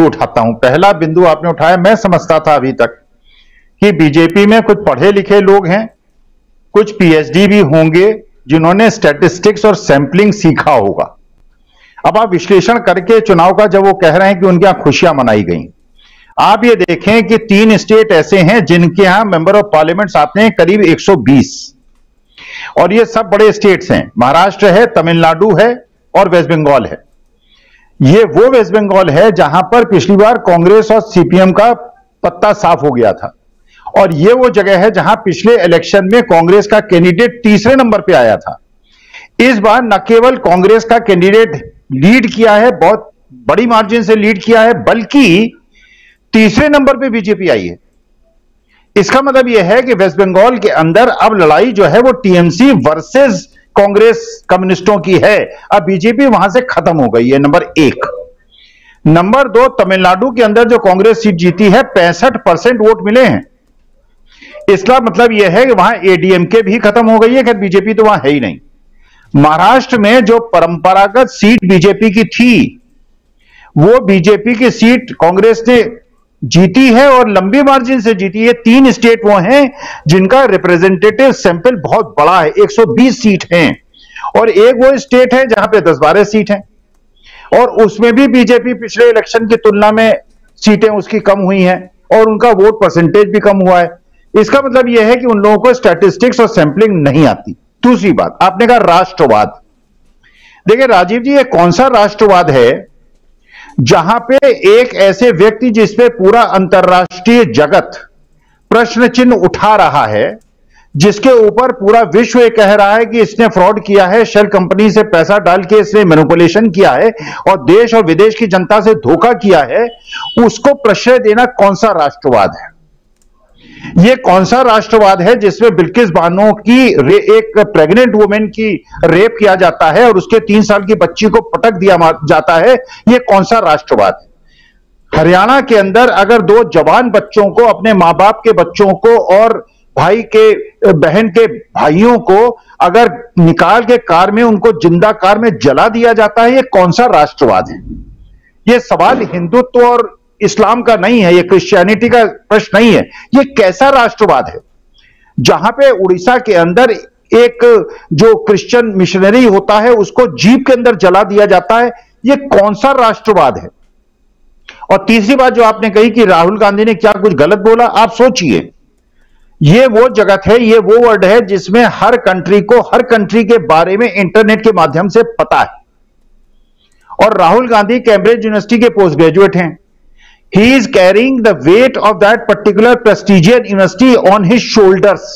उठाता हूं। पहला बिंदु आपने उठाया, मैं समझता था अभी तक कि बीजेपी में कुछ पढ़े लिखे लोग हैं, कुछ पीएचडी भी होंगे जिन्होंने स्टैटिस्टिक्स और सैंपलिंग सीखा होगा। अब आप विश्लेषण करके चुनाव का जब वो कह रहे हैं कि उनके यहां खुशियां मनाई गई, आप ये देखें कि 3 स्टेट ऐसे हैं जिनके यहां मेंबर ऑफ पार्लियामेंट आते हैं करीब 120, और ये सब बड़े स्टेट्स हैं। महाराष्ट्र है, तमिलनाडु है और वेस्ट बंगाल है। ये वो वेस्ट बंगाल है जहां पर पिछली बार कांग्रेस और सीपीएम का पत्ता साफ हो गया था, और ये वो जगह है जहां पिछले इलेक्शन में कांग्रेस का कैंडिडेट तीसरे नंबर पे आया था। इस बार न केवल कांग्रेस का कैंडिडेट लीड किया है, बहुत बड़ी मार्जिन से लीड किया है, बल्कि तीसरे नंबर पे बीजेपी आई है। इसका मतलब यह है कि वेस्ट बंगाल के अंदर अब लड़ाई जो है वो टीएमसी वर्सेस कांग्रेस कम्युनिस्टों की है। अब बीजेपी वहां से खत्म हो गई है, नंबर 1। नंबर 2, तमिलनाडु के अंदर जो कांग्रेस सीट जीती है 65% वोट मिले हैं। इसका मतलब यह है कि वहां एडीएमके भी खत्म हो गई है, खैर बीजेपी तो वहां है ही नहीं। महाराष्ट्र में जो परंपरागत सीट बीजेपी की थी, वो बीजेपी की सीट कांग्रेस ने जीती है और लंबी मार्जिन से जीती है। 3 स्टेट वो हैं जिनका रिप्रेजेंटेटिव सैंपल बहुत बड़ा है, 120 सीट हैं, और एक वो स्टेट है जहां पे 10-12 सीट हैं, और उसमें भी बीजेपी पिछले इलेक्शन की तुलना में सीटें उसकी कम हुई हैं और उनका वोट परसेंटेज भी कम हुआ है। इसका मतलब यह है कि उन लोगों को स्टैटिस्टिक्स और सैंपलिंग नहीं आती। दूसरी बात, आपने कहा राष्ट्रवाद। देखिए राजीव जी, ये कौन सा राष्ट्रवाद है जहां पे एक ऐसे व्यक्ति जिसपे पूरा अंतर्राष्ट्रीय जगत प्रश्न चिन्ह उठा रहा है, जिसके ऊपर पूरा विश्व ये कह रहा है कि इसने फ्रॉड किया है, शेल कंपनी से पैसा डाल के इसने मैनिपुलेशन किया है और देश और विदेश की जनता से धोखा किया है, उसको प्रश्रय देना कौन सा राष्ट्रवाद है? ये कौन सा राष्ट्रवाद है जिसमें बिल्किस बानो की एक प्रेग्नेंट वुमेन की रेप किया जाता है और उसके 3 साल की बच्ची को पटक दिया जाता है? ये कौन सा राष्ट्रवाद है? हरियाणा के अंदर अगर 2 जवान बच्चों को, अपने मां बाप के बच्चों को और भाई के बहन के भाइयों को अगर निकाल के कार में उनको जिंदा कार में जला दिया जाता है, ये कौन सा राष्ट्रवाद है? ये सवाल हिंदुत्व और इस्लाम का नहीं है, ये क्रिश्चियनिटी का प्रश्न नहीं है, ये कैसा राष्ट्रवाद है? जहां पे उड़ीसा के अंदर एक जो क्रिश्चियन मिशनरी होता है उसको जीप के अंदर जला दिया जाता है, ये कौन सा राष्ट्रवाद है? और तीसरी बात जो आपने कही कि राहुल गांधी ने क्या कुछ गलत बोला, आप सोचिए, ये वो जगत है, ये वो वर्ड है जिसमें हर कंट्री को हर कंट्री के बारे में इंटरनेट के माध्यम से पता है। और राहुल गांधी कैम्ब्रिज यूनिवर्सिटी के पोस्ट ग्रेजुएट हैं। He is carrying the weight of that particular prestigious university on his shoulders.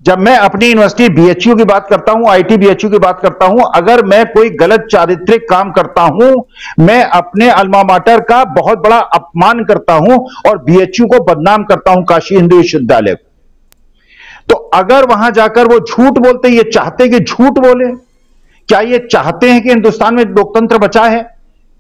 जब मैं अपनी यूनिवर्सिटी बीएचयू की बात करता हूं, आईटी बीएचयू की बात करता हूं, अगर मैं कोई गलत चारित्रिक काम करता हूं, मैं अपने अल्मा माटर का बहुत बड़ा अपमान करता हूं और बीएचयू को बदनाम करता हूं, काशी हिंदू विश्वविद्यालय को। तो अगर वहां जाकर वो झूठ बोलते, ये चाहते कि झूठ बोले? क्या ये चाहते हैं कि हिंदुस्तान में लोकतंत्र बचा है?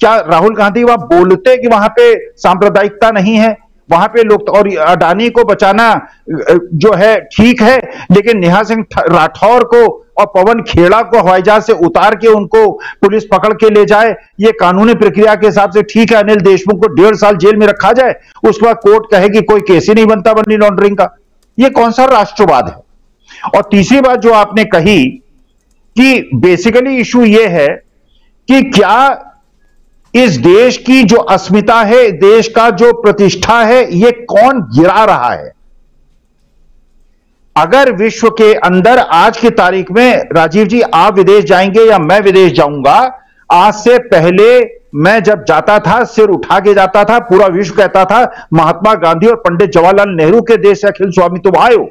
क्या राहुल गांधी वहां बोलते कि वहां पे सांप्रदायिकता नहीं है, वहां पे लोग, और अडानी को बचाना जो है ठीक है, लेकिन नेहा सिंह राठौर को और पवन खेड़ा को हवाई जहाज से उतार के उनको पुलिस पकड़ के ले जाए, ये कानूनी प्रक्रिया के हिसाब से ठीक है। अनिल देशमुख को 1.5 साल जेल में रखा जाए, उसके बाद कोर्ट कहे कि कोई केस ही नहीं बनता मनी लॉन्ड्रिंग का। ये कौन सा राष्ट्रवाद है? और तीसरी बात जो आपने कही कि बेसिकली इशू ये है कि क्या इस देश की जो अस्मिता है, देश का जो प्रतिष्ठा है, ये कौन गिरा रहा है? अगर विश्व के अंदर आज की तारीख में राजीव जी आप विदेश जाएंगे या मैं विदेश जाऊंगा, आज से पहले मैं जब जाता था सिर उठा के जाता था, पूरा विश्व कहता था महात्मा गांधी और पंडित जवाहरलाल नेहरू के देश से अखिल स्वामित्व आए हो।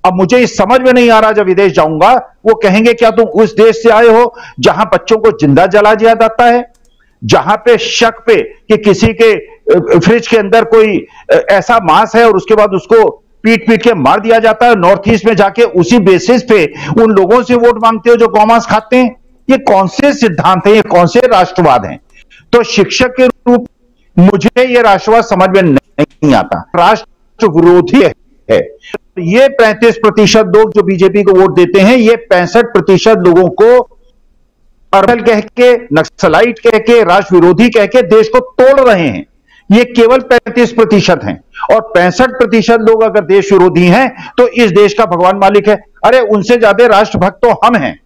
अब मुझे इस समझ में नहीं आ रहा, जब विदेश जाऊंगा वो कहेंगे क्या तुम उस देश से आए हो जहां बच्चों को जिंदा जला दिया जाता है, जहां पे शक पे कि किसी के फ्रिज के अंदर कोई ऐसा मांस है और उसके बाद उसको पीट पीट के मार दिया जाता है, नॉर्थ ईस्ट में जाके उसी बेसिस पे उन लोगों से वोट मांगते हो जो गौमांस खाते हैं? ये कौन से सिद्धांत हैं, ये कौन से राष्ट्रवाद हैं? तो शिक्षक के रूप मुझे ये राष्ट्रवाद समझ में नहीं आता, राष्ट्र विरोधी है। ये 35% लोग जो बीजेपी को वोट देते हैं, ये 65% लोगों को अर्बल कह के, नक्सलाइट कह के, राष्ट्र विरोधी कह के देश को तोड़ रहे हैं। ये केवल 35% हैं और 65% लोग अगर देश विरोधी हैं तो इस देश का भगवान मालिक है। अरे उनसे ज्यादा राष्ट्रभक्त तो हम हैं।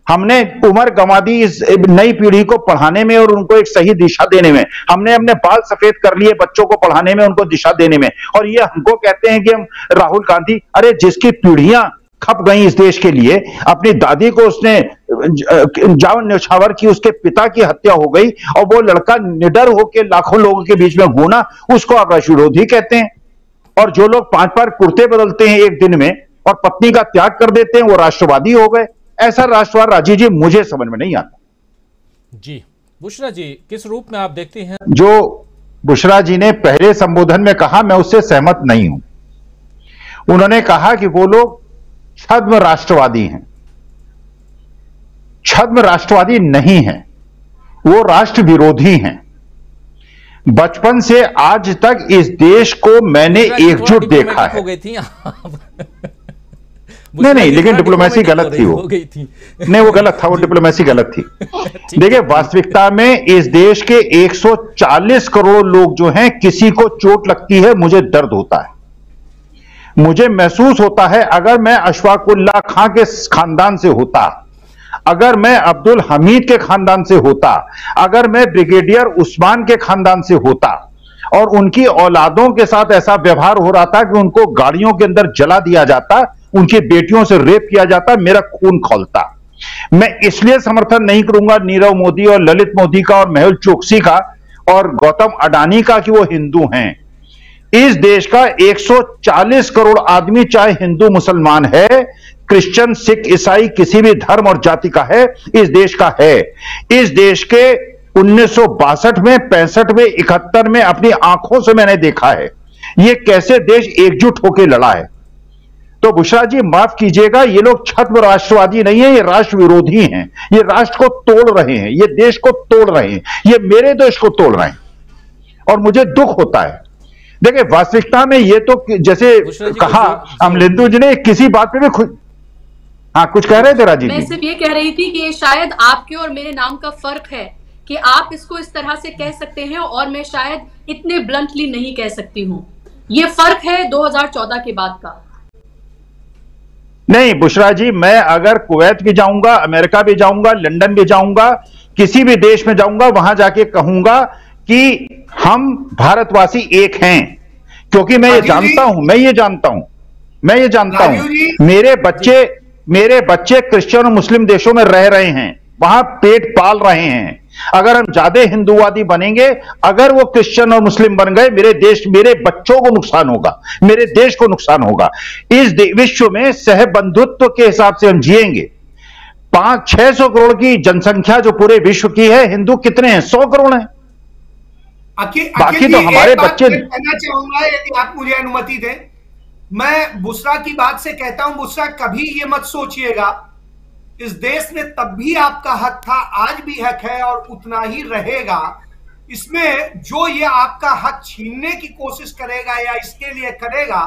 हमने उम्र गंवा दी इस नई पीढ़ी को पढ़ाने में और उनको एक सही दिशा देने में। हमने अपने बाल सफेद कर लिए बच्चों को पढ़ाने में, उनको दिशा देने में। और ये हमको कहते हैं कि हम राहुल गांधी, अरे जिसकी पीढ़ियां खप गई इस देश के लिए, अपनी दादी को उसने जान न्यौछावर की, उसके पिता की हत्या हो गई और वो लड़का निडर होकर लाखों लोगों के बीच में घूमा, उसको आप राष्ट्र विरोधी कहते हैं। और जो लोग 5 बार कुर्ते बदलते हैं एक दिन में और पत्नी का त्याग कर देते हैं वो राष्ट्रवादी हो गए। ऐसा राष्ट्रवाद राजीव जी मुझे समझ में नहीं आता। जी बुशरा जी, किस रूप में आप देखते हैं? जो बुशरा जी ने पहले संबोधन में कहा, मैं उससे सहमत नहीं हूं। उन्होंने कहा कि वो लोग छद्म राष्ट्रवादी हैं। छद्म राष्ट्रवादी नहीं है, वो राष्ट्र विरोधी हैं। बचपन से आज तक इस देश को मैंने एकजुट देखा है। हो गई थी नहीं, लेकिन डिप्लोमेसी गलत थी वो। नहीं, वो गलत था, वो डिप्लोमेसी गलत थी। देखिए, वास्तविकता में इस देश के 140 करोड़ लोग जो हैं, किसी को चोट लगती है मुझे दर्द होता है। मुझे महसूस होता है अगर मैं अशफाकुल्लाह खां के खानदान से होता, अगर मैं अब्दुल हमीद के खानदान से होता, अगर मैं ब्रिगेडियर उस्मान के खानदान से होता और उनकी औलादों के साथ ऐसा व्यवहार हो रहा था कि उनको गाड़ियों के अंदर जला दिया जाता, उनकी बेटियों से रेप किया जाता, मेरा खून खौलता। मैं इसलिए समर्थन नहीं करूंगा नीरव मोदी और ललित मोदी का और मेहुल चोकसी का और गौतम अडानी का कि वो हिंदू हैं। इस देश का 140 करोड़ आदमी, चाहे हिंदू मुसलमान है, क्रिश्चियन, सिख, ईसाई, किसी भी धर्म और जाति का है, इस देश का है। इस देश के 1962 में, 65 में, 71 में अपनी आंखों से मैंने देखा है ये कैसे देश एकजुट होकर लड़ा है। तो बुशरा जी माफ कीजिएगा, ये लोग छद्म राष्ट्रवादी नहीं है, ये राष्ट्र विरोधी हैं। ये राष्ट्र को तोड़ रहे हैं, ये देश को तोड़ रहे हैं, ये मेरे देश को तोड़ रहे हैं और मुझे दुख होता है। देखिए, वास्तविकता में ये तो जैसे कहा अमलेंदु जी ने, किसी बात पे भी खुद कुछ कह रहे थे राजीव जी। मैं सिर्फ ये कह रही थी कि शायद आपके और मेरे नाम का फर्क है कि आप इसको इस तरह से कह सकते हैं और मैं शायद इतने ब्लंटली नहीं कह सकती हूं। ये फर्क है 2014 के बाद का। नहीं बुशरा जी, मैं अगर कुवैत भी जाऊंगा, अमेरिका भी जाऊंगा, लंदन भी जाऊंगा, किसी भी देश में जाऊंगा, वहां जाके कहूंगा कि हम भारतवासी एक हैं, क्योंकि मैं ये जानता हूं, मैं ये जानता हूं मेरे बच्चे क्रिश्चियन और मुस्लिम देशों में रह रहे हैं, वहां पेट पाल रहे हैं। अगर हम ज्यादा हिंदूवादी बनेंगे, अगर वो क्रिश्चियन और मुस्लिम बन गए, मेरे बच्चों को नुकसान होगा, मेरे देश को नुकसान होगा। इस विश्व में सहबंधुत्व के हिसाब से हम जिएंगे। 500-600 करोड़ की जनसंख्या जो पूरे विश्व की है, हिंदू कितने हैं? 100 करोड़ हैं। बाकी तो हमारे बच्चे। कहना चाहूंगा, यदि आप मुझे अनुमति दें, मैं बुशरा की बात से कहता हूं, बुशरा कभी ये मत सोचिएगा, इस देश में तब भी आपका हक था, आज भी हक है और उतना ही रहेगा। इसमें जो ये आपका हक छीनने की कोशिश करेगा या इसके लिए करेगा,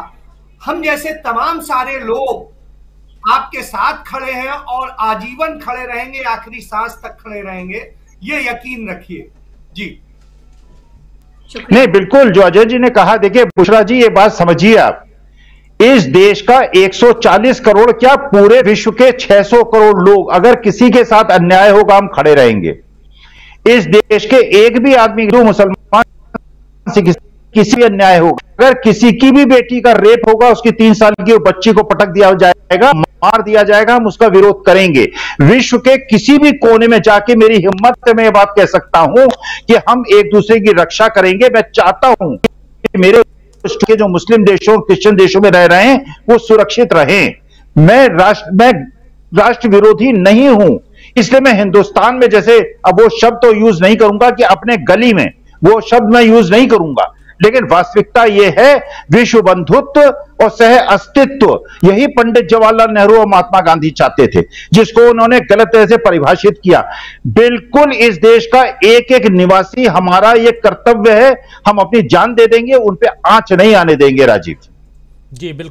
हम जैसे तमाम सारे लोग आपके साथ खड़े हैं और आजीवन खड़े रहेंगे, आखिरी सांस तक खड़े रहेंगे, ये यकीन रखिए। जी नहीं, बिल्कुल जो अजय जी ने कहा, देखिए बुशरा जी ये बात समझिए आप, इस देश का 140 करोड़ क्या पूरे विश्व के 600 करोड़ लोग, अगर किसी के साथ अन्याय होगा हम खड़े रहेंगे। इस देश के एक भी आदमी, हिंदू मुसलमान से किसी भी अन्याय होगा, अगर किसी की भी बेटी का रेप होगा, उसकी 3 साल की बच्ची को पटक दिया जाएगा, मार दिया जाएगा, हम उसका विरोध करेंगे। विश्व के किसी भी कोने में जाके मेरी हिम्मत से मैं ये बात कह सकता हूं कि हम एक दूसरे की रक्षा करेंगे। मैं चाहता हूं कि मेरे के जो मुस्लिम देशों, क्रिश्चियन देशों में रह रहे हैं, वो सुरक्षित रहें। मैं राष्ट्र विरोधी नहीं हूं, इसलिए मैं हिंदुस्तान में जैसे, अब वो शब्द तो यूज नहीं करूंगा कि अपने गली में, वो शब्द मैं यूज नहीं करूंगा, लेकिन वास्तविकता यह है विश्व बंधुत्व और सह अस्तित्व, यही पंडित जवाहरलाल नेहरू और महात्मा गांधी चाहते थे, जिसको उन्होंने गलत तरह से परिभाषित किया। बिल्कुल इस देश का एक एक निवासी, हमारा यह कर्तव्य है, हम अपनी जान दे देंगे, उन पे आंच नहीं आने देंगे। राजीव जी, बिल्कुल।